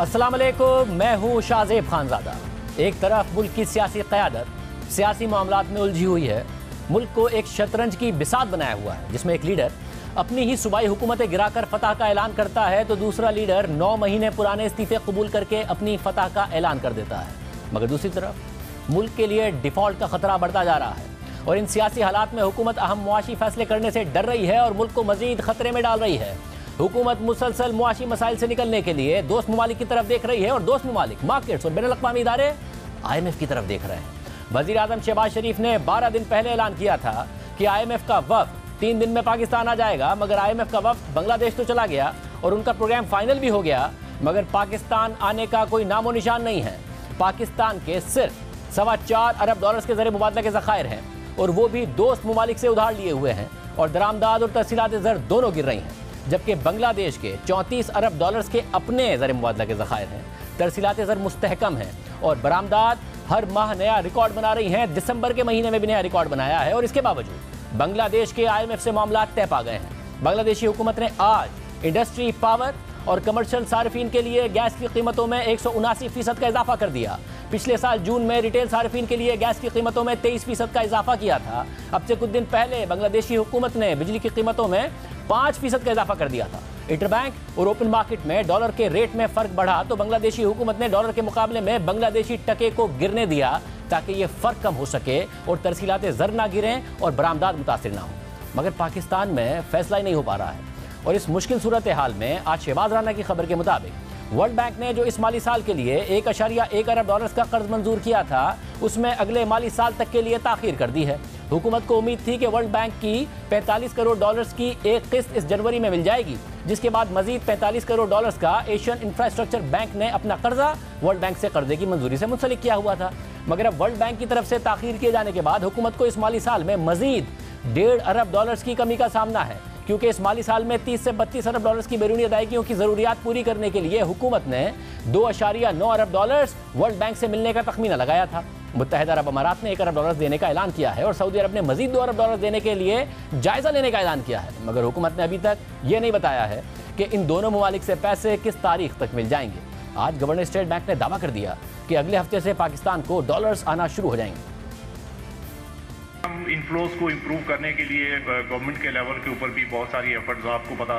अस्सलाम वालेकुम, मैं हूँ शाहजेब खानजादा। एक तरफ मुल्क की सियासी क़यादत सियासी मामलात में उलझी हुई है, मुल्क को एक शतरंज की बिसात बनाया हुआ है जिसमें एक लीडर अपनी ही सूबाई हुकूमतें गिराकर फतह का ऐलान करता है तो दूसरा लीडर 9 महीने पुराने इस्तीफे कबूल करके अपनी फतह का ऐलान कर देता है। मगर दूसरी तरफ मुल्क के लिए डिफ़ॉल्ट का खतरा बढ़ता जा रहा है और इन सियासी हालात में हुकूमत अहम मुआशी फैसले करने से डर रही है और मुल्क को मजीद खतरे में डाल रही है। हुकूमत मुसलसल मुआशी मसाइल से निकलने के लिए दोस्त ममालिक की तरफ देख रही है और दोस्त ममालिक मार्केट्स और बैनुल-अक़वामी इदारे IMF की तरफ देख रहे हैं। वज़ीर आज़म शहबाज शरीफ ने 12 दिन पहले ऐलान किया था कि IMF का वफ़द 3 दिन में पाकिस्तान आ जाएगा, मगर IMF का वफ़द बांग्लादेश तो चला गया और उनका प्रोग्राम फाइनल भी हो गया, मगर पाकिस्तान आने का कोई नामो निशान नहीं है। पाकिस्तान के सिर्फ $4.25 अरब के ज़र मुबादला के ज़खायर हैं और वो भी दोस्त ममालिक से उधार लिए हुए हैं और दरामदाद और तहसीलात ज़र दोनों गिर रही हैं, जबकि बांग्लादेश के $34 अरब के अपने ज़र मुबादला के ज़खायर हैं। तरसीलात ज़र मुस्तहकम हैं और बरामदाद हर माह नया रिकॉर्ड बना रही हैं। दिसंबर के महीने में भी नया रिकॉर्ड बनाया है और इसके बावजूद बांग्लादेश के IMF से मामला तय पा गए हैं। बांग्लादेशी हुकूमत ने आज इंडस्ट्री, पावर और कमर्शियल सार्फिन के लिए गैस की कीमतों में 179% का इजाफा कर दिया। पिछले साल जून में रिटेल सार्फिन के लिए गैस की कीमतों में 23% का इजाफा किया था। अब से कुछ दिन पहले बांग्लादेशी हुकूमत ने बिजली की कीमतों में 5% का इजाफा कर दिया था। इंटरबैंक और ओपन मार्केट में डॉलर के रेट में फर्क बढ़ा तो बांग्लादेशी हुकूमत ने डॉलर के मुकाबले में बांग्लादेशी टके को गिरने दिया ताकि ये फर्क कम हो सके और तरसीलात ज़र ना गिरें और बरामदाद मुतासिर ना हो। मगर पाकिस्तान में फैसला ही नहीं हो पा रहा है और इस मुश्किल सूरत हाल में आज शहबाज राना की खबर के मुताबिक वर्ल्ड बैंक ने जो इस माली साल के लिए $1.1 अरब का कर्ज मंजूर किया था उसमें अगले माली साल तक के लिए ताखीर कर दी है। हुकूमत को उम्मीद थी कि वर्ल्ड बैंक की $45 करोड़ की एक किस्त इस जनवरी में मिल जाएगी, जिसके बाद मजीद $45 करोड़ का एशियन इंफ्रास्ट्रक्चर बैंक ने अपना कर्जा वर्ल्ड बैंक से कर्जे की मंजूरी से मुंसलिक किया हुआ था। मगर अब वर्ल्ड बैंक की तरफ से ताखीर किए जाने के बाद हुकूमत को इस माली साल में मजीद $1.5 अरब की कमी का सामना है, क्योंकि इस माली साल में 30 से 32 अरब डॉलर्स की बैरूनी अदायगियों की ज़रूरियात पूरी करने के लिए हुकूमत ने $2.9 अरब वर्ल्ड बैंक से मिलने का तखमीना लगाया था। मुत्तहिदा अरब अमारात ने $1 अरब देने का ऐलान किया है और सऊदी अरब ने मजीद $2 अरब देने के लिए जायज़ा लेने का ऐलान किया है, मगर हुकूमत ने अभी तक ये नहीं बताया है कि इन दोनों ममालिक से पैसे किस तारीख तक मिल जाएंगे। आज गवर्नर स्टेट बैंक ने दावा कर दिया कि अगले हफ्ते से पाकिस्तान को डॉलर्स आना शुरू हो जाएंगे। इनफ्लोज को इम्प्रूव करने के लिए गवर्नमेंट के लेवल के ऊपर भी बहुत सारी एफर्ट्स आपको पता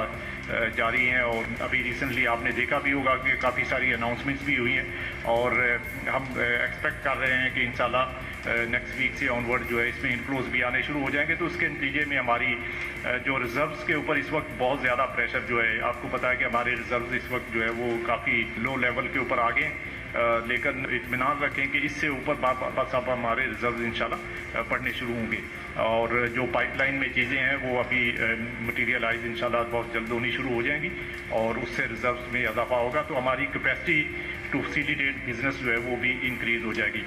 जारी हैं और अभी रिसेंटली आपने देखा भी होगा कि काफ़ी सारी अनाउंसमेंट्स भी हुई हैं और हम एक्सपेक्ट कर रहे हैं कि इंशाल्लाह नेक्स्ट वीक से ऑनवर्ड जो है इसमें इनफ्लोज भी आने शुरू हो जाएंगे। तो उसके नतीजे में हमारी जो रिजर्व्स के ऊपर इस वक्त बहुत ज़्यादा प्रेशर जो है, आपको पता है कि हमारे रिजर्व्स इस वक्त जो है वो काफ़ी लो लेवल के ऊपर आ गए, लेकिन इत्मीनान रखें कि इससे ऊपर बस अब हमारे रिजर्व इंशाल्लाह पढ़ने शुरू होंगे और जो पाइपलाइन में चीज़ें हैं वो अभी मटीरियलाइज इंशाल्लाह बहुत जल्द होनी शुरू हो जाएंगी और उससे रिजर्व्स में इजाफा होगा तो हमारी कैपेसिटी टू फैसिलिटेट बिजनेस जो है वो भी इंक्रीज हो जाएगी।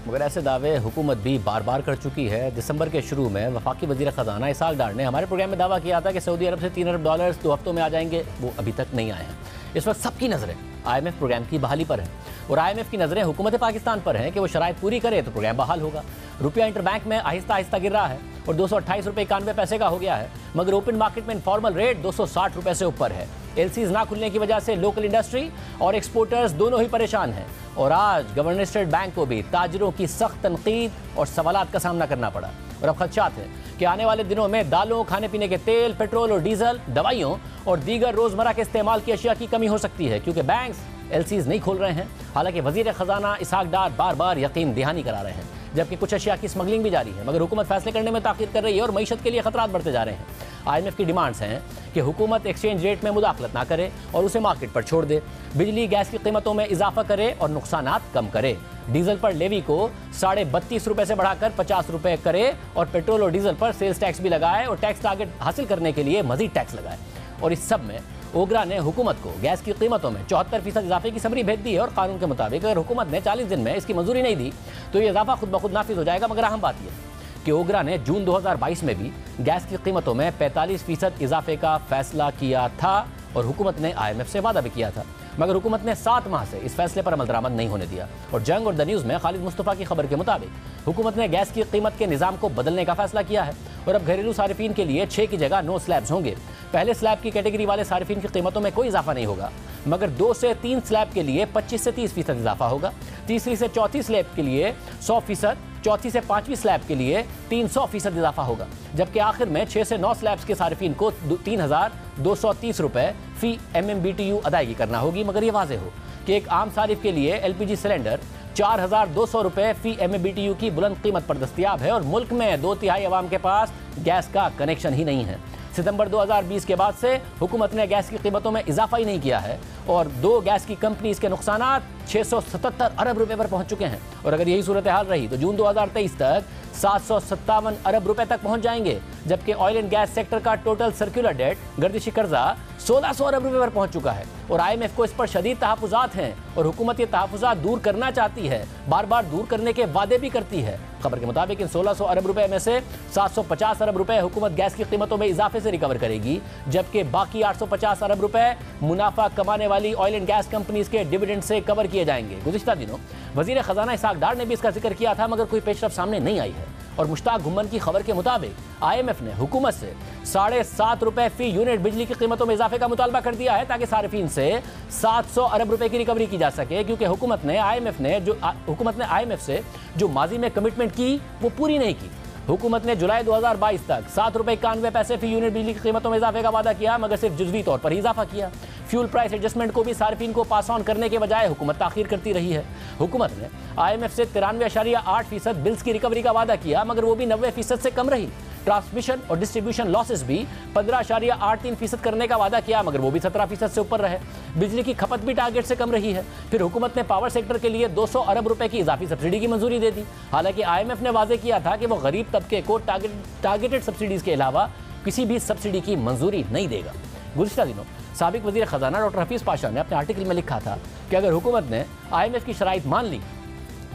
मगर ऐसे दावे हुकूमत भी बार बार कर चुकी है। दिसंबर के शुरू में वफाकी वज़ीर ख़जाना इसहाक़ डार ने हमारे प्रोग्राम में दावा किया था कि सऊदी अरब से $3 अरब 2 हफ्तों में आ जाएंगे, वो अभी तक नहीं आए हैं। इस वक्त सबकी नज़रें IMF प्रोग्राम की बहाली पर हैं और IMF की नज़रें हुकूमत पाकिस्तान पर हैं कि वो शराइत पूरी करे तो प्रोग्राम बहाल होगा। रुपया इंटरबैंक में आहिस्ता आहिस्ता गिर रहा है और $228.91 का हो गया है, मगर ओपन मार्केट में इनफॉर्मल रेट $260 से ऊपर है। LCs ना खुलने की वजह से लोकल इंडस्ट्री और एक्सपोर्टर्स दोनों ही परेशान हैं और आज गवर्नर स्टेट बैंक को भी ताजरों की सख्त तनकीद और सवालात का सामना करना पड़ा और अब खदशात है कि आने वाले दिनों में दालों, खाने पीने के तेल, पेट्रोल और डीजल, दवाइयों और दीगर रोज़मर्रा के इस्तेमाल की अशिया की कमी हो सकती है, क्योंकि बैंक्स LCs नहीं खोल रहे हैं। हालांकि वज़ीर ख़जाना इसहाक़ डार बार बार यकीन दहानी करा रहे हैं, जबकि कुछ अशिया की स्मगलिंग भी जारी है, मगर हुकूमत फैसले करने में ताख़ीर कर रही है और मईशत के लिए खतरात बढ़ते जा रहे हैं। IMF की डिमांड्स हैं कि हुकूमत एक्सचेंज रेट में मुदाखलत ना करे और उसे मार्केट पर छोड़ दे, बिजली गैस की कीमतों में इजाफा करे और नुकसानात कम करे, डीजल पर लेवी को $32.5 से बढ़ाकर $50 करे और पेट्रोल और डीजल पर सेल्स टैक्स भी लगाए और टैक्स टारगेट हासिल करने के लिए मजीद टैक्स लगाए। और इस सब में ओगरा ने हुकूमत को गैस की कीमतों में 74% इजाफे की समरी भेज दी है और कानून के मुताबिक अगर हुकूमत ने 40 दिन में इसकी मंजूरी नहीं दी तो ये इजाफा खुद ब खुद नाफिज हो जाएगा। मगर अहम बात यह कि ओगरा ने जून 2022 में भी गैस की कीमतों में 45% इजाफे का फैसला किया था और हुकूमत ने IMF से वादा भी किया था, मगर हुकूमत ने 7 माह से इस फैसले पर अमल दरामद नहीं होने दिया। और जंग और द न्यूज़ में खालिद मुस्तफ़ा की खबर के मुताबिक हुकूमत ने गैस की कीमत के निज़ाम को बदलने का फैसला किया है और अब घरेलू सारिफीन के लिए 6 की जगह 9 स्लैब्स होंगे। पहले स्लैब की कैटेगरी वाले सारिफीन की कीमतों में कोई इजाफा नहीं होगा, मगर 2 से 3 स्लैब के लिए 25 से 30% इजाफा होगा। तीसरी से चौथी स्लैब के लिए 100%, चौथी से 5वीं स्लैब के लिए 300% इजाफा होगा। जबकि आखिर में 6 से 9 स्लैब्स के सारिफिन को 3,230 रुपए फी MMBTU अदायगी करना होगी। मगर ये वाज़ेह हो कि एक आम सारिफ के लिए LPG सिलेंडर 4,200 रुपए फी MMBTU की बुलंद कीमत पर दस्तयाब है और मुल्क में 2/3 अवाम के पास गैस का कनेक्शन ही नहीं है। सितंबर 2020 के बाद से हुकूमत ने गैस की कीमतों में इजाफा ही नहीं किया है और 2 गैस की कंपनीज के नुकसानात 677 अरब रुपए पर पहुंच चुके हैं। और अगर यही सूरत हाल रही तो जून 2023 तक 757 अरब रुपए तक पहुंच जाएंगे। जबकि ऑयल एंड गैस सेक्टर का टोटल सर्कुलर डेट, गर्दिशी कर्जा 1600 अरब रुपए पर पहुंच चुका है और IMF को इस पर शदीद तहफ़्फ़ुज़ात हैं और हुकूमत ये तहफ़्फ़ुज़ात दूर करना चाहती है, बार बार दूर करने के वादे भी करती है। खबर के मुताबिक इन 1600 अरब रुपए में से 750 अरब रुपए हुकूमत गैस की कीमतों में इजाफे से रिकवर करेगी, जबकि बाकी 850 अरब रुपए मुनाफा कमाने वाली ऑयल एंड गैस कंपनीज के डिविडेंड से कवर किए जाएंगे। गुज़िश्ता दिनों वज़ीर ख़जाना इसहाक़ डार ने भी इसका जिक्र किया था, मगर कोई पेशरफ़्त सामने नहीं आई है। और मुश्ताक घुम्मन की खबर के मुताबिक IMF ने हुकूमत से 7.5 रुपए फी यूनिट बिजली की कीमतों में इजाफे का मुतालबा कर दिया है ताकि सारिफिन से 700 अरब रुपए की रिकवरी की जा सके, क्योंकि हुकूमत ने IMF से जो माजी में कमिटमेंट की वो पूरी नहीं की। हुकूमत ने जुलाई 2022 तक 7 रुपए 91 पैसे फी यूनिट बिजली की कीमतों में इजाफे का वादा किया, मगर सिर्फ जुज़वी तौर पर ही इजाफा किया। फ्यूल प्राइस एडजस्टमेंट को भी सार्फिन को पास ऑन करने के बजाय हुकूमत ताखीर करती रही है। हुकूमत ने IMF से 93.8% बिल्स की रिकवरी का वादा किया, मगर वो भी 90% से कम रही। ट्रांसमिशन और डिस्ट्रीब्यूशन लॉसेस भी 15.83% करने का वादा किया, मगर वो भी 17% से ऊपर रहे। बिजली की खपत भी टारगेट से कम रही है। फिर हुकूमत ने पावर सेक्टर के लिए 200 अरब रुपए की इजाफी सब्सिडी की मंजूरी दे दी। हालांकि IMF ने वाजे किया था कि वो गरीब तबके को टारगेटेड सब्सिडीज के अलावा किसी भी सब्सिडी की मंजूरी नहीं देगा। गुज़िश्ता दिनों साबिक वज़ीर ख़जाना डॉक्टर हफीज़ पाशा ने अपने आर्टिकल में लिखा था कि अगर हुकूमत ने IMF की शराइत मान ली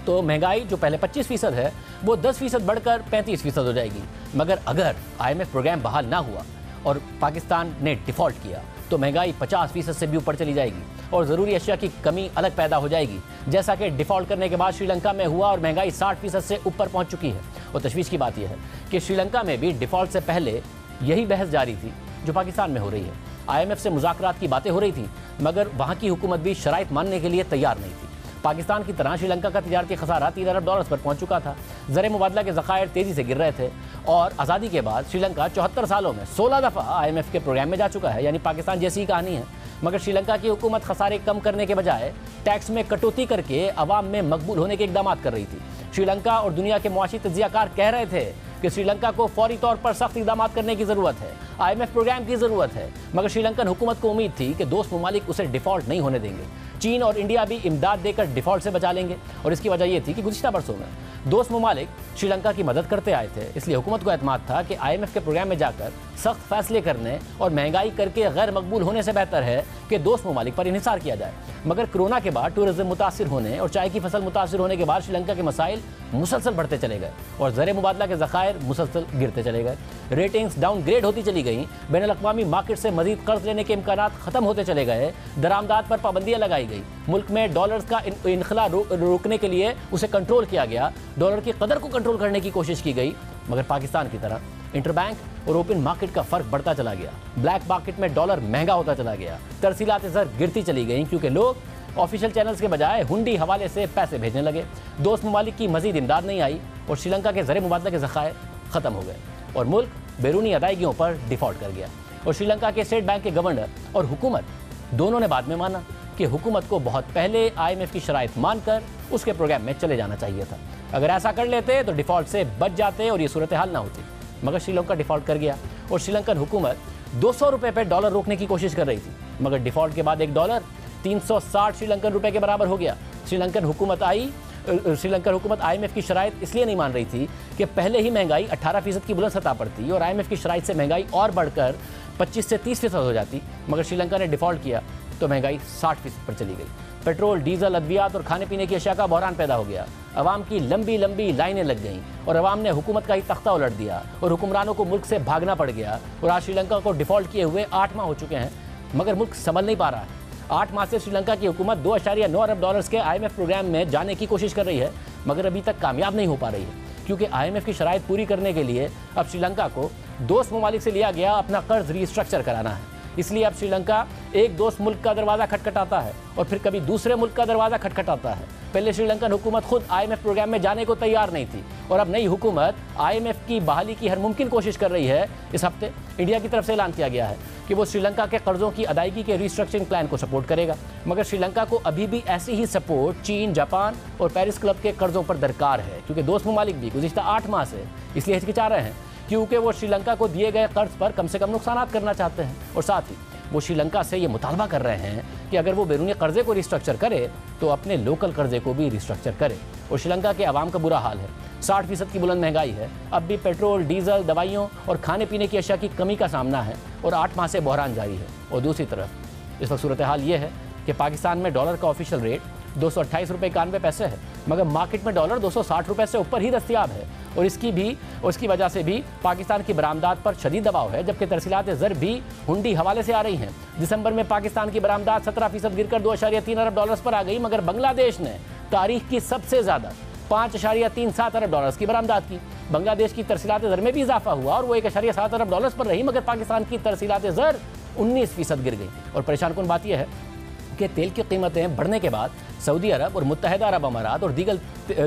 तो महंगाई जो पहले 25% है वो 10% बढ़कर 35% हो जाएगी। मगर अगर IMF प्रोग्राम बहाल ना हुआ और पाकिस्तान ने डिफ़ॉल्ट किया तो महंगाई 50% से भी ऊपर चली जाएगी और ज़रूरी अशिया की कमी अलग पैदा हो जाएगी, जैसा कि डिफ़ॉल्ट करने के बाद श्रीलंका में हुआ और महंगाई 60% से ऊपर पहुंच चुकी है। और तशवीश की बात यह है कि श्रीलंका में भी डिफ़ॉल्ट से पहले यही बहस जारी थी जो पाकिस्तान में हो रही है। IMF से मुज़ाकरात की बातें हो रही थी, मगर वहाँ की हुकूमत भी शराइत मानने के लिए तैयार नहीं थी। पाकिस्तान की तरह श्रीलंका का तिजारती खसारा 3 अरब डॉलर्स पर पहुंच चुका था। ज़र मुबादला के ज़खायर तेज़ी से गिर रहे थे और आज़ादी के बाद श्रीलंका 74 सालों में 16 दफ़ा IMF के प्रोग्राम में जा चुका है, यानी पाकिस्तान जैसी ही कहानी है। मगर श्रीलंका की हुकूमत खसारे कम करने के बजाय टैक्स में कटौती करके अवाम में मकबूल होने के इकदाम कर रही थी। श्रीलंका और दुनिया के मुआशी तज्जियाकार कह रहे थे कि श्रीलंका को फौरी तौर पर सख्त इकदाम करने की ज़रूरत है, IMF प्रोग्राम की ज़रूरत है। मगर श्रीलंकन हुकूमत को उम्मीद थी कि दोस्त ममालिक उसे डिफ़ॉल्ट नहीं होने देंगे। चीन और इंडिया भी इमदाद देकर डिफ़ॉल्ट से बचा लेंगे और इसकी वजह यह थी कि गुज़िश्ता बरसों में दोस्त ममालिक श्रीलंका की मदद करते आए थे। इसलिए हुकूमत को एतमाद था कि IMF के प्रोग्राम में जाकर सख्त फैसले करने और महंगाई करके गैर मकबूल होने से बेहतर है कि दोस्त ममालिक पर इन्हिसार किया जाए। मगर कोरोना के बाद टूरिज्म मुतासिर होने और चाय की फसल मुतासिर होने के बाद श्रीलंका के मसाइल मुसलसल बढ़ते चले गए और ज़र मुबादला के ज़खायर मुसलसल गिरते चले गए। रेटिंग्स डाउनग्रेड होती चली गई, बैनुल-अक़वामी मार्केट से मजीद कर्ज लेने के इम्कानात ख़त्म होते चले गए, दरामदात पर पाबंदियाँ लगाई गई, मुल्क में डॉलर्स का इनखला रोकने के लिए उसे कंट्रोल किया गया, डॉलर की कदर को कंट्रोल करने की कोशिश की गई। मगर पाकिस्तान की तरह इंटरबैंक और ओपन मार्केट का फ़र्क बढ़ता चला गया, ब्लैक मार्केट में डॉलर महंगा होता चला गया, तरसीलात ज़र गिरती चली गई क्योंकि लोग ऑफिशियल चैनल्स के बजाय हुंडी हवाले से पैसे भेजने लगे। दोस्त ममालिक की मजीद इमदाद नहीं आई और श्रीलंका के ज़र मुबादला के ज़खायर ख़त्म हो गए और मुल्क बैरूनी अदायगियों पर डिफ़ॉल्ट कर गया। और श्रीलंका के स्टेट बैंक के गवर्नर और हुकूमत दोनों ने बाद में माना कि हुकूमत को बहुत पहले IMF की शराइत मानकर उसके प्रोग्राम में चले जाना चाहिए था। अगर ऐसा कर लेते तो डिफ़ॉल्ट से बच जाते और ये सूरत हाल ना होती। मगर श्रीलंका डिफ़ॉल्ट कर गया और श्रीलंकन हुकूमत 200 रुपये पर डॉलर रोकने की कोशिश कर रही थी, मगर डिफ़ॉल्ट के बाद $1 360 श्रीलंकन रुपए के बराबर हो गया। श्रीलंकन हुकूमत IMF की शराइत इसलिए नहीं मान रही थी कि पहले ही महंगाई 18% की बुलंद सतह पर थी और IMF की शराइत से महंगाई और बढ़कर 25 से 30% हो जाती। मगर श्रीलंका ने डिफ़ॉल्ट किया तो महंगाई 60% पर चली गई। पेट्रोल, डीजल, अद्वियात और खाने पीने की अशिया का बहरान पैदा हो गया। अवाम की लंबी लंबी लाइनें लग गईं और अवाम ने हुकूमत का ही तख्ता उलट दिया और हुक्मरानों को मुल्क से भागना पड़ गया। और आज श्रीलंका को डिफ़ॉल्ट किए हुए 8 माह हो चुके हैं, मगर मुल्क संभल नहीं पा रहा है। 8 माह से श्रीलंका की हुकूमत 2.9 अरब डॉलर्स के IMF प्रोग्राम में जाने की कोशिश कर रही है, मगर अभी तक कामयाब नहीं हो पा रही है क्योंकि IMF की शराइत पूरी करने के लिए अब श्रीलंका को दोस्त ममालिक से लिया गया अपना कर्ज रीस्ट्रक्चर कराना है। इसलिए अब श्रीलंका एक दोस्त मुल्क का दरवाज़ा खटखटाता है और फिर कभी दूसरे मुल्क का दरवाज़ा खटखटाता है। पहले श्रीलंकन हुकूमत खुद IMF प्रोग्राम में जाने को तैयार नहीं थी और अब नई हुकूमत IMF की बहाली की हर मुमकिन कोशिश कर रही है। इस हफ्ते इंडिया की तरफ से ऐलान किया गया है कि वो श्रीलंका के कर्जों की अदायगी के रिस्ट्रक्चरिंग प्लान को सपोर्ट करेगा, मगर श्रीलंका को अभी भी ऐसी ही सपोर्ट चीन, जापान और पेरिस क्लब के कर्जों पर दरकार है, क्योंकि दोस्त ममालिक भी गुज़िश्ता 8 माह से इसलिए हिचकिचा रहे हैं क्योंकि वो श्रीलंका को दिए गए कर्ज पर कम से कम नुकसान करना चाहते हैं और साथ ही वो श्रीलंका से ये मुतालबा कर रहे हैं कि अगर वो बैरूनी कर्जे को रिस्ट्रक्चर करे तो अपने लोकल कर्जे को भी रिस्ट्रक्चर करे। और श्रीलंका के आवाम का बुरा हाल है, 60% की बुलंद महंगाई है, अब भी पेट्रोल, डीजल, दवाइयों और खाने पीने की अशिया की कमी का सामना है और 8 माह से बहरान जारी है। और दूसरी तरफ इस वक्त सूरत हाल ये है कि पाकिस्तान में डॉलर का ऑफिशियल रेट 228 रुपये 91 पैसे है, मगर मार्केट में डॉलर 260 रुपये से ऊपर ही दस्तियाब है और इसकी वजह से भी पाकिस्तान की बरामदात पर शदीद दबाव है, जबकि तरसीलात ज़र भी हुंडी हवाले से आ रही हैं। दिसंबर में पाकिस्तान की बरामदात 17% गिरकर 2.3 अरब डॉलर्स पर आ गई, मगर बांग्लादेश ने तारीख की सबसे ज़्यादा 5.37 अरब डॉलर्स की बरामदात की। बांग्लादेश की तरसीलात ज़र में भी इजाफा हुआ और वो 1.7 अरब डॉलर्स पर रही, मगर पाकिस्तान की तरसीलात ज़र 19% गिर गई। और परेशान कुन बात यह है कि तेल की कीमतें बढ़ने के बाद सऊदी अरब और मुत्तहिदा अरब अमारात और दीगर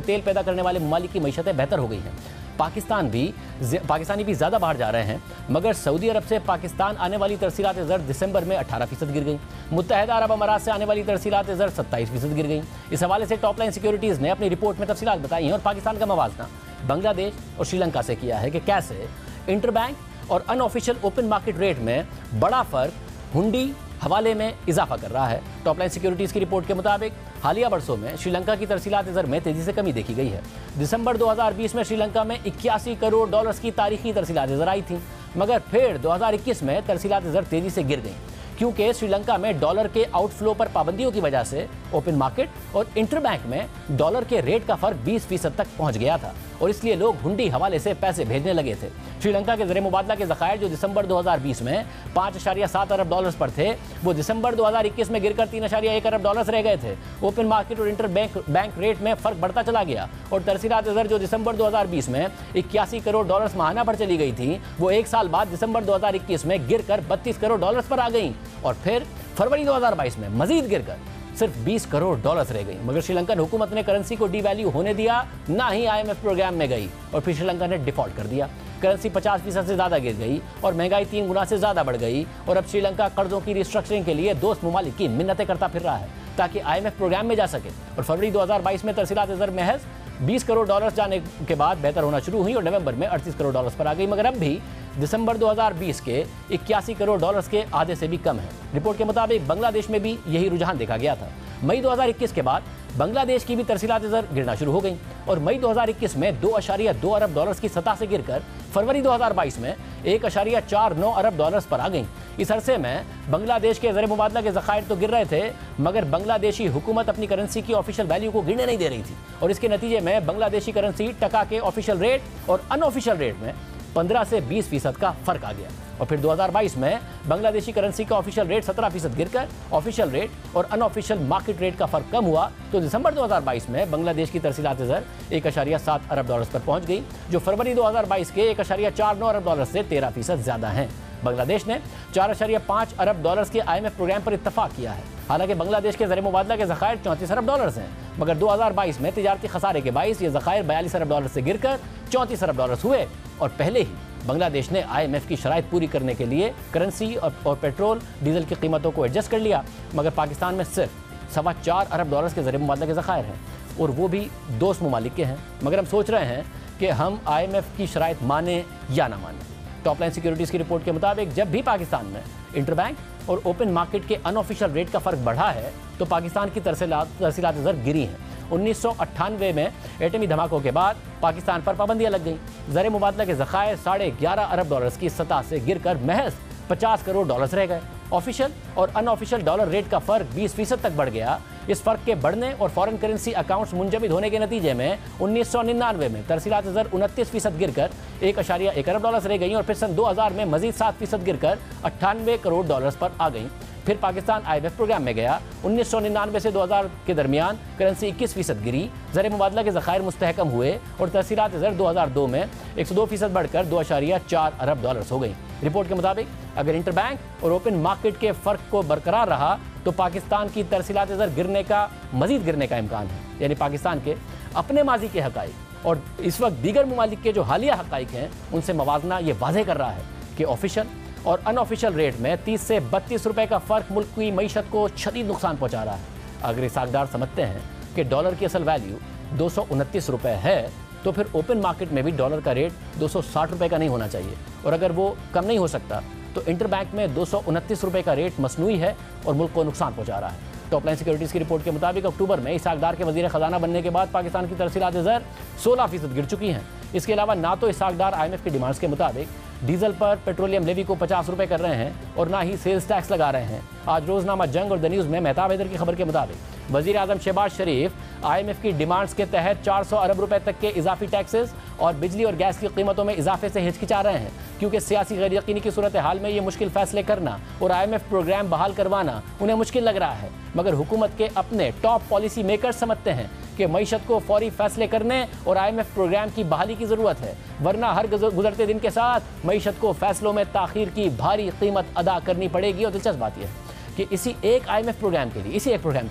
तेल पैदा करने वाले ममालिक की मईशतें बेहतर हो गई हैं। पाकिस्तानी भी ज़्यादा बाहर जा रहे हैं, मगर सऊदी अरब से पाकिस्तान आने वाली तरसीलात ज़र दिसंबर में 18% गिर गई। मुत्तहिदा अरब अमारात से आने वाली तरसीलात ज़र 27% गिर गई। इस हवाले से टॉप लाइन सिक्योरिटीज़ ने अपनी रिपोर्ट में तफसीलात बताई हैं और पाकिस्तान का मवाजना बांग्लादेश और श्रीलंका से किया है कि कैसे इंटरबैंक और अनऑफिशियल ओपन मार्केट रेट में बड़ा फ़र्क हुंडी हवाले में इजाफा कर रहा है। टॉप लाइन सिक्योरिटीज़ की रिपोर्ट के मुताबिक हालिया बरसों में श्रीलंका की तरसीलात ज़र में तेज़ी से कमी देखी गई है। दिसंबर 2020 में श्रीलंका में 81 करोड़ डॉलर्स की तारीखी तरसीलात ज़र आई थी, मगर फिर 2021 में तरसीलात ज़र तेज़ी से गिर गई क्योंकि श्रीलंका में डॉलर के आउटफ्लो पर पाबंदियों की वजह से ओपन मार्केट और इंटरबैंक में डॉलर के रेट का फ़र्क 20% तक पहुंच गया था और इसलिए लोग हुंडी हवाले से पैसे भेजने लगे थे। श्रीलंका के ज़र मुबादला के ज़खायर जो दिसंबर 2020 में 5.7 अरब डॉलर्स पर थे, वो दिसंबर 2021 में गिरकर 3.1 अरब डॉलर्स रह गए थे। ओपन मार्केट और इंटरबैंक रेट में फ़र्क बढ़ता चला गया और तरसीलात ज़र जो दिसंबर 2020 में 81 करोड़ डॉलर्स माहाना पर चली गई थी, वो एक साल बाद दिसंबर 2021 में गिरकर 32 करोड़ डॉलर्स पर आ गई और फिर फरवरी 2022 में मजीद गिरकर सिर्फ 20 करोड़ डॉलर्स रह गई। मगर श्रीलंकन हुकूमत ने करेंसी को डीवैल्यू होने दिया, ना ही IMF प्रोग्राम में गई और फिर श्रीलंका ने डिफॉल्ट कर दिया। करेंसी 50% से ज़्यादा गिर गई और महंगाई 3 गुना से ज़्यादा बढ़ गई और अब श्रीलंका कर्जों की रिस्ट्रक्चरिंग के लिए दोस्त ममालिक की मिन्नतें करता फिर रहा है ताकि IMF प्रोग्राम में जा सके। और फरवरी 2022 में तरसीलात ज़र महज 20 करोड़ डॉलर्स जाने के बाद बेहतर होना शुरू हुई और नवंबर में 38 करोड़ डॉलर्स पर आ गई, मगर अब भी दिसंबर 2020 के 81 करोड़ डॉलर्स के आधे से भी कम है। रिपोर्ट के मुताबिक बांग्लादेश में भी यही रुझान देखा गया था। मई 2021 के बाद बांग्लादेश की भी तरसीलात ज़र गिरना शुरू हो गई और मई 2021 में 2.2 अरब डॉलर्स की सतह से गिरकर फरवरी 2022 में 1.49 अरब डॉलर्स पर आ गई। इस अरसे में बांग्लादेश के ज़र मुबादला के ज़खायर तो गिर रहे थे, मगर बांग्लादेशी हुकूमत अपनी करेंसी की ऑफिशियल वैल्यू को गिरने नहीं दे रही थी और इसके नतीजे में बांग्लादेशी करेंसी टका के ऑफिशियल रेट और अनऑफिशियल रेट में 15 से 20% का फर्क आ गया और फिर 2022 में बांग्लादेशी करेंसी का ऑफिशियल रेट 17% गिरकर ऑफिशियल रेट और अनऑफिशियल मार्केट रेट का फर्क कम हुआ तो दिसंबर 2022 में बांग्लादेश की तरसीलात ज़र 1.7 अरब डॉलर्स पर पहुंच गई, जो फरवरी 2022 के 1.49 अरब डॉलर से 13% ज़्यादा हैं। बांग्लादेश ने 4.5 अरब डॉलर्स के IMF प्रोग्राम पर इत्तफाक किया है। हालांकि बांग्लादेश के ज़र मुबादला के ज़खायर 34 अरब डॉलर्स हैं, मगर 2022 में तिजारती खसारे के बाइस ये ज़खायर 42 अरब डॉलर से गिरकर 34 अरब डॉलर्स हुए और पहले ही बांग्लादेश ने IMF की शराइत पूरी करने के लिए करेंसी और पेट्रोल डीजल की कीमतों को एडजस्ट कर लिया, मगर पाकिस्तान में सिर्फ 4.25 अरब डॉलर्स के ज़र मुबादला के ज़खायर हैं और वो भी दोस्त ममालिक के हैं। मगर हम सोच रहे हैं कि हम IMF की शराइत माने या ना माने। टॉप लाइन सिक्योरिटीज़ की रिपोर्ट के मुताबिक जब भी पाकिस्तान में इंटरबैंक और ओपन मार्केट के अनऑफिशियल रेट का फ़र्क बढ़ा है तो पाकिस्तान की तरसीलात ज़र गिरी हैं। 1998 में एटमी धमाकों के बाद पाकिस्तान पर पाबंदियां लग गईं। ज़र मुबादला के ज़खायर 11.5 अरब डॉलर्स की सतह से गिरकर महज 50 करोड़ डॉलर्स रह गए। ऑफिशियल और अनऑफिशियल डॉलर रेट का फ़र्क 20% तक बढ़ गया। इस फ़र्क के बढ़ने और फॉरेन करेंसी अकाउंट्स मुंजमद होने के नतीजे में 1999 में तरसीलात ज़र 29% गिरकर 1.1 अरब डॉलर्स रह गई और फिर सन 2000 में मजीद 7% गिरकर 98 करोड़ डॉलर्स पर आ गई। फिर पाकिस्तान IMF प्रोग्राम में गया। 1999 से 2000 के दरमियान करेंसी 21% गिरी, ज़र मुबादला के ज़खायर मुस्तहकम हुए और तरसीलात ज़र 2002 में 102% बढ़कर 2.4 अरब डॉलर्स हो गई। रिपोर्ट के मुताबिक अगर इंटरबैंक और ओपन मार्केट के फ़र्क को बरकरार रहा तो पाकिस्तान की तरसीलात ज़र मज़ीद गिरने का इम्कान है। यानी पाकिस्तान के अपने माजी के हक़ाइक़ और इस वक्त दीगर ममालिक के जो हालिया हक़ाइक़ हैं उनसे मवाजना ये वाज़ेह कर रहा है कि ऑफिशियल और अनऑफिशियल रेट में 30 से 32 रुपये का फ़र्क मुल्क की मईशत को शदीद नुकसान पहुँचा रहा है। अगर इसाक़दार समझते हैं कि डॉलर की असल वैल्यू 229 रुपये है तो फिर ओपन मार्केट में भी डॉलर का रेट 260 रुपये का नहीं होना चाहिए, और अगर वो कम नहीं हो सकता तो इंटरबैंक में 229 रुपये का रेट मसनूई है और मुल्क को नुकसान पहुँचा रहा है। टॉपलाइन सिक्योरिटीज़ की रिपोर्ट के मुताबिक अक्टूबर में इसाक़दार के वज़ीर ख़जाना बनने के बाद पाकिस्तान की तरसीलात ज़र 16% गिर चुकी हैं। इसके अलावा ना तो इसाक़दार IMF की डिमांड्स के मुताबिक डीजल पर पेट्रोलियम लेवी को 50 रुपये कर रहे हैं और ना ही सेल्स टैक्स लगा रहे हैं। आज रोज़नामा जंग और द न्यूज़ में मेहताब हैदर की खबर के मुताबिक वज़ीर आज़म शहबाज शरीफ IMF की डिमांड्स के तहत 400 अरब रुपए तक के इजाफी टैक्सेस और बिजली और गैस की कीमतों में इजाफे से हिचकिचा रहे हैं, क्योंकि सियासी गैर यकीनी की सूरत हाल में ये मुश्किल फैसले करना और IMF प्रोग्राम बहाल करवाना उन्हें मुश्किल लग रहा है। मगर हुकूमत के अपने टॉप पॉलिसी मेकर्स समझते हैं कि मईशत को फौरी फैसले करने और IMF प्रोग्राम की बहाली की ज़रूरत है, वरना हर गुजरते दिन के साथ मईशत को फैसलों में ताख़ीर की भारी कीमत अदा करनी पड़ेगी। और दिलचस्प बात यह है कि इसी एक प्रोग्राम के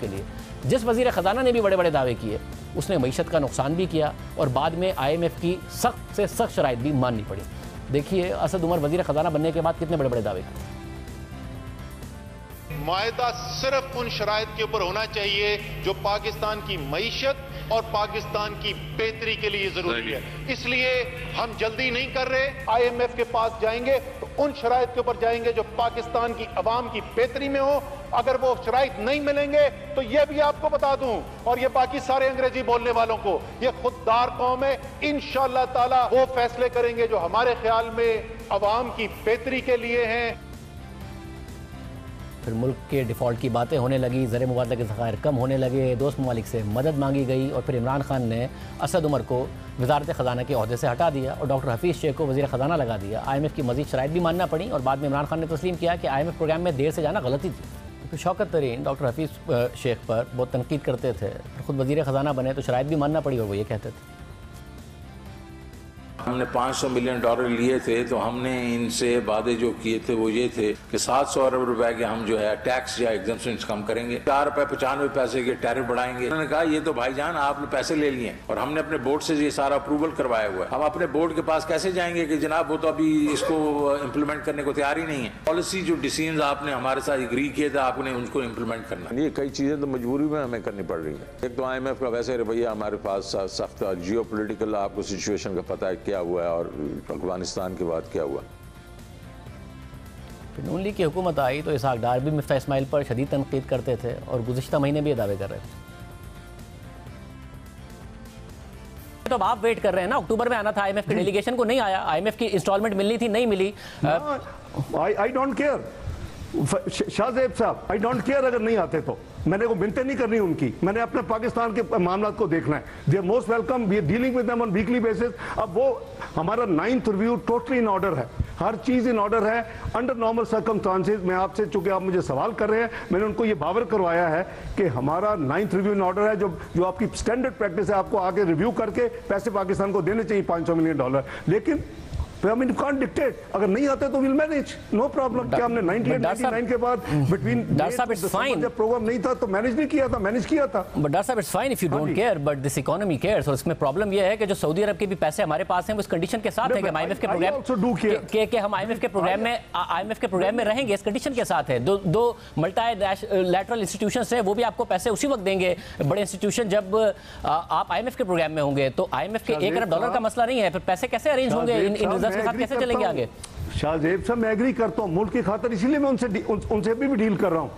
लिए जिस वज़ीर ख़जाना ने भी बड़े बड़े दावे किए उसने मईशत का नुकसान भी किया और बाद में IMF की सख्त से सख्त शराइत भी माननी पड़ी। देखिए असद उमर वज़ीर ख़जाना बनने के बाद कितने बड़े बड़े दावे किए। मायदा सिर्फ उन शराइत के ऊपर होना चाहिए जो पाकिस्तान की मईशत और पाकिस्तान की बेहतरी के लिए जरूरी है। इसलिए हम जल्दी नहीं कर रहे, IMF के पास जाएंगे तो उन शराइत के ऊपर जाएंगे जो पाकिस्तान की अवाम की बेहतरी में हो। अगर वो शराइत नहीं मिलेंगे तो ये भी आपको बता दूं, और ये बाकी सारे अंग्रेजी बोलने वालों को, ये खुददार कौम है, इंशाअल्लाह ताला वो फैसले करेंगे जो हमारे ख्याल में अवाम की बेहतरी के लिए हैं। फिर मुल्क के डिफ़ॉल्ट की बातें होने लगी, ज़र मुबादला के ज़खायर कम होने लगे, दोस्त ममालिक से मदद मांगी गई और फिर इमरान खान ने असद उमर को वज़ारत ख़जाना के अहदे से हटा दिया और डॉक्टर हफीज़ शेख को वज़ीर ख़जाना लगा दिया। IMF की मज़ीद शराइत भी मानना पड़ी और बाद में इमरान खान ने तस्लीम किया कि IMF प्रोग्राम में देर से जाना गलती थी। फिर शौकत तरीन डॉक्टर हफीज़ शेख पर बहुत तनकीद करते थे, खुद वज़ीर ख़जाना बने तो शराइत भी मानना पड़ी और वो ये कहते थे हमने $500 मिलियन लिए थे तो हमने इनसे वादे जो किए थे वो ये थे कि 700 अरब रुपए के हम जो है टैक्स या एग्जम्पशंस कम करेंगे, ₹4.95 के टैरिफ बढ़ाएंगे। उन्होंने कहा ये तो भाईजान आपने पैसे ले लिए और हमने अपने बोर्ड से ये सारा अप्रूवल करवाया हुआ है, हम अपने बोर्ड के पास कैसे जाएंगे कि जनाब वो तो अभी इसको इम्प्लीमेंट करने को तैयार ही नहीं है। पॉलिसी जो डिसीजन आपने हमारे साथ एग्री किए थे आपने उनको इम्प्लीमेंट करना। ये कई चीज़ें तो मजबूरी में हमें करनी पड़ रही है। एक तो IMF का वैसे रवैया हमारे पास सख्त, जियो पोलिटिकल आपको सिचुएशन का पता है क्या हुआ है और अफगानिस्तान के बाद क्या हुआ। नून लीग की हुकूमत आई तो इसहाक डार भी मिफ्ता इस्माइल पर शदीद तनकीद करते थे और गुज़िश्ता महीने भी ये दावे कर रहे थे। तो अब आप वेट कर रहे हैं ना, अक्टूबर में आना था IMF के डेलीगेशन को, नहीं आया। IMF की इंस्टॉलमेंट मिलनी थी, नहीं मिली। आई डोंट केयर शाहजेब साहब, आई डोंट केयर अगर नहीं आते तो मैंने को मिन्नतें नहीं करनी उनकी, मैंने अपने पाकिस्तान के मामला को देखना है। They are most welcome, we are dealing with them on weekly basis. अब वो हमारा 9th review totally in order है, हर चीज इन ऑर्डर है अंडर नॉर्मल सर्कमस्टांसेस। मैं आपसे, चूंकि आप मुझे सवाल कर रहे हैं, मैंने उनको ये बावर करवाया है कि हमारा 9th रिव्यू इन ऑर्डर है। जो आपकी स्टैंडर्ड प्रैक्टिस है, आपको आगे रिव्यू करके पैसे पाकिस्तान को देने चाहिए $500 मिलियन, लेकिन I mean, you can't dictate. अगर नहीं आते तो we'll manage, no problem। क्या हमने 98-99 के बाद between जब प्रोग्राम नहीं था तो मैनेज नहीं किया था, मैनेज किया था। बट डॉक्टर साहब, it's fine if you don't care, but this economy cares. और इसमें प्रॉब्लम यह है कि जो सऊदी अरब के भी पैसे हमारे पास हैं वो इस कंडीशन के साथ है कि हम IMF के प्रोग्राम में रहेंगे, इस कंडीशन के साथ है। दो मल्टीलैटरल इंस्टीट्यूशंस हैं, वो भी आपको पैसे उसी वक्त देंगे, बड़े इंस्टीट्यूशन, जब आप IMF के प्रोग्राम में होंगे। तो IMF के $1 अरब का मसला नहीं है, फिर पैसे कैसे अरेंज होंगे, इन रिजर्व के साथ कैसे चलेंगे आगे? शाहजेब साहब, मैं एग्री करता हूं मुल्क की खातिर, इसीलिए मैं उनसे भी डील कर रहा हूं।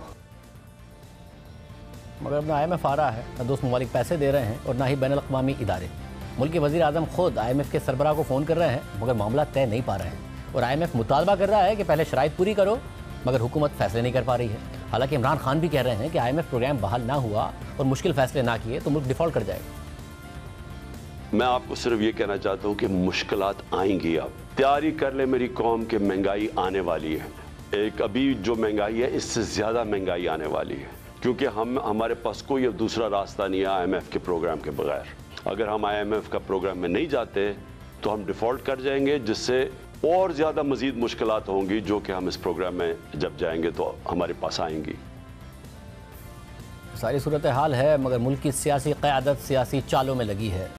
मगर अपना IMF आ रहा है, ना दोस्त ममालिक पैसे दे रहे हैं और ना ही बैनुल अक़वामी इदारे। मुल्क के वज़ीर आज़म खुद IMF के सरबराह को फ़ोन कर रहे हैं मगर मामला तय नहीं पा रहे हैं और IMF मुतालबा कर रहा है कि पहले शराइत पूरी करो, मगर हुकूमत फैसले नहीं कर पा रही है। हालांकि इमरान खान भी कह रहे हैं कि IMF प्रोग्राम बहाल ना हुआ और मुश्किल फैसले ना किए तो मुल्क डिफ़ॉल्ट कर जाएगा। मैं आपको सिर्फ ये कहना चाहता हूँ कि मुश्किलात आएंगी। अब तैयारी कर ले मेरी कौम के, महंगाई आने वाली है। एक अभी जो महंगाई है इससे ज़्यादा महंगाई आने वाली है, क्योंकि हमारे पास कोई अब दूसरा रास्ता नहीं है IMF के प्रोग्राम के बगैर। अगर हम IMF का प्रोग्राम में नहीं जाते तो हम डिफ़ॉल्ट कर जाएंगे, जिससे और ज़्यादा मज़ीद मुश्किलात होंगी जो कि हम इस प्रोग्राम में जब जाएंगे तो हमारे पास आएंगी। सारी सूरत हाल है, मगर मुल्क की सियासी क़यादत सियासी चालों में लगी है।